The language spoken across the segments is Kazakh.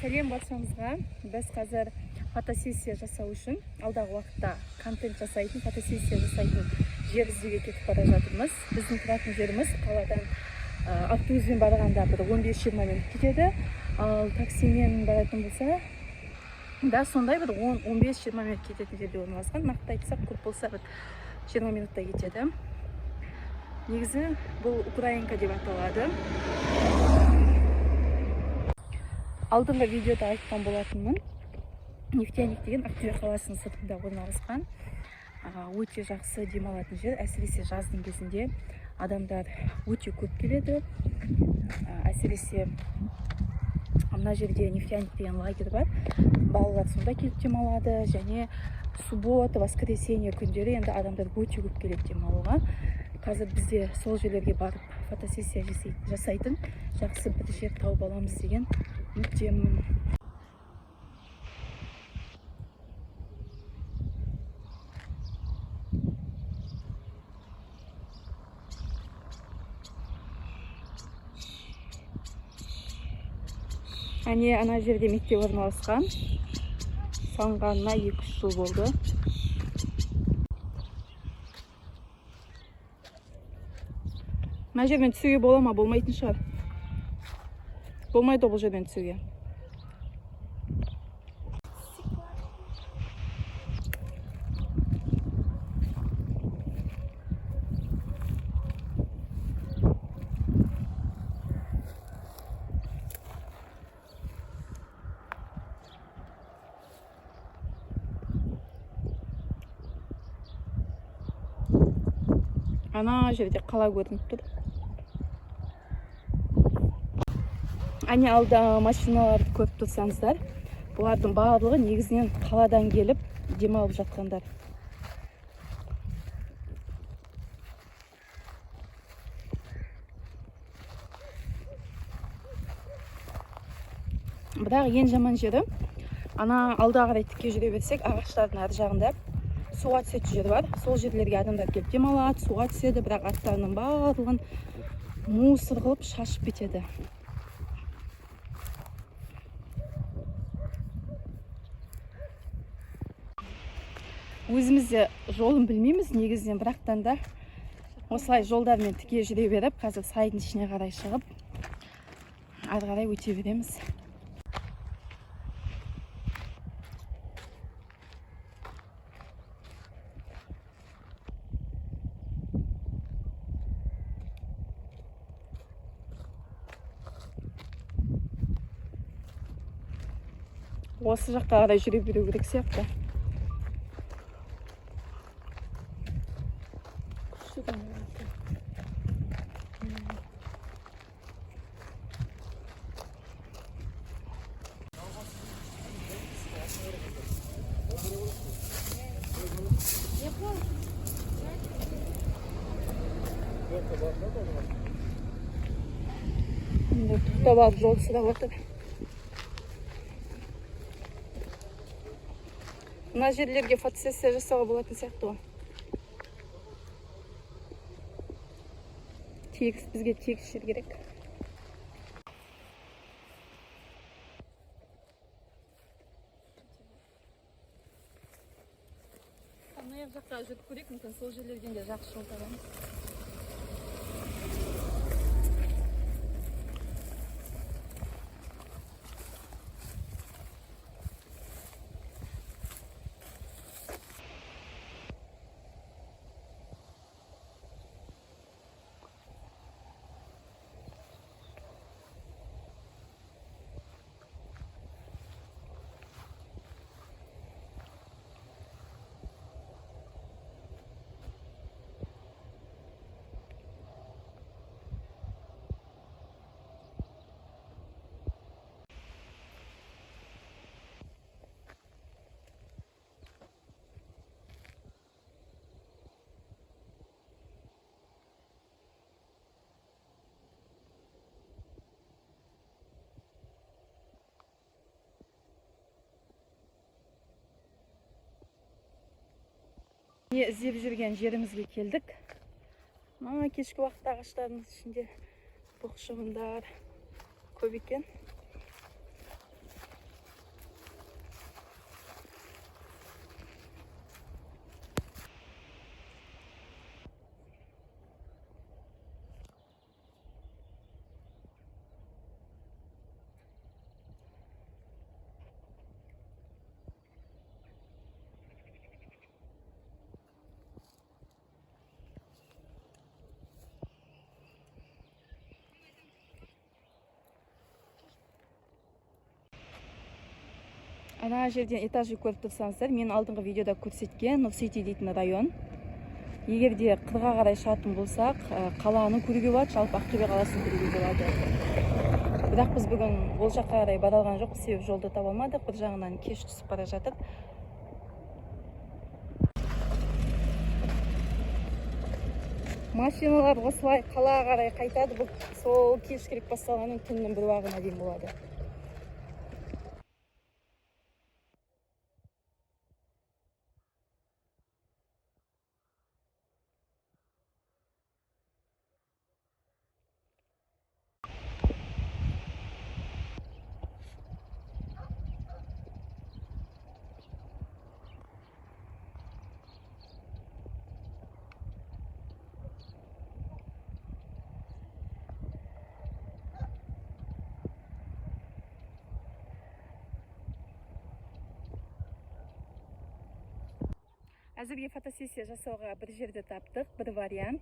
Сәлем баршаңызға. Біз қазір фотосессия жасау үшін алдағы уақытта контент жасайтын, фотосессия жасайтын жер іздеуге кетіп бара жатырмыз. Біздің тұратын жеріміз қаладан автобуспен барғанда бір 15-20 минут кетеді. Ал таксимен баратын болса да сондай бір 15-20 минут кететін жерде орналасқан. Нақты айтсақ, көп болса бір 20 минутта кетеді. Негізі бұл Украинка деп аталады. Алдыңғы видеода айтқан болатынмын. Нефтяник деген Ақтөбе қаласының сыртында орналасқан. Өте жақсы демалатын жер. Әсіресе жаздың кезінде адамдар өте көп келеді. Әсіресе мына жерде Нефтяник деген лагерь бар. Балалар сонда келіп демалады. Және суббота, воскресенье күндері енді адамдар өте көп келеді демалуға. Қазір бізде сол жерлерге барып фотосессия жасайтын жақсы бір жер тауып аламыз деген үміттемін. Әне ана жерде мектеп орналасқан. Салынғанына 2-3 жыл болды. Мына жермен түсуге бола ма? Болмайтын шығар. Болмайды бұл жермен түсуге. Ана жерде қала көрініп тұр. Әне алда машиналарды көріп тұрсаңыздар, бұлардың барлығы негізінен қаладан келіп демалып жатқандар. Бірақ ең жаман жері, ана алда қарай тіке жүре берсек, ағаштардың ар жағында суға түсетін жер бар. Сол жерлерге адамдар келіп демалады, суға түседі, бірақ аттарының барлығын мусор қылып шашып кетеді. Өзімізде жолын білмейміз негізінен, бірақтан да осылай жолдармен тіке жүре беріп, қазір сайдың ішіне қарай шығып, ары қарай өте береміз. Осы жаққа қарай жүре беру керек сияқты. Тоқтап алып жол сұрап отыр. Мына жерлерге фотосессия жасауға болатын сияқты ғой. Бізге тегіс жер керек. Ана жаққа жүріп көрейік, мүмкін сол жерлерден де жақсы жол табамыз. Іздеп жүрген жерімізге келдік. Кешкі уақытта ағаштардың ішінде боқшығындар көп екен. Ана жерден этажды көріп тұрсаңыздар, мен алдыңғы видеода көрсеткен Нұрсети дейтін район. Егер де қырға қарай шығатын болсақ, қаланы көруге болады, жалпы Ақтөбе қаласын көруге болады. Бірақ біз бүгін ол жаққа қарай бара алған жоқ, себебі жолды таба алмадық. Бір жағынан кеш түсіп бара жатыр. Машиналар осылай қалаға қарай қайтады. Бұл сол кешкілік басталғанның түннің бір уағына дейін болады. Әзірге фотосессия жасауға бір жерді таптық, бір вариант.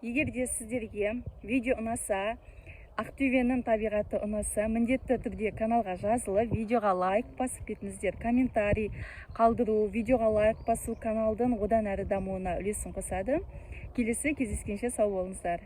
Егер де сіздерге видео ұнаса, Ақтөбенің табиғаты ұнаса, міндетті түрде каналға жазылып, видеоға лайк басып кетіңіздер. Комментарий қалдыру, видеоға лайк басу каналдың одан әрі дамуына үлесін қосады. Келесі кездескенше сау болыңыздар.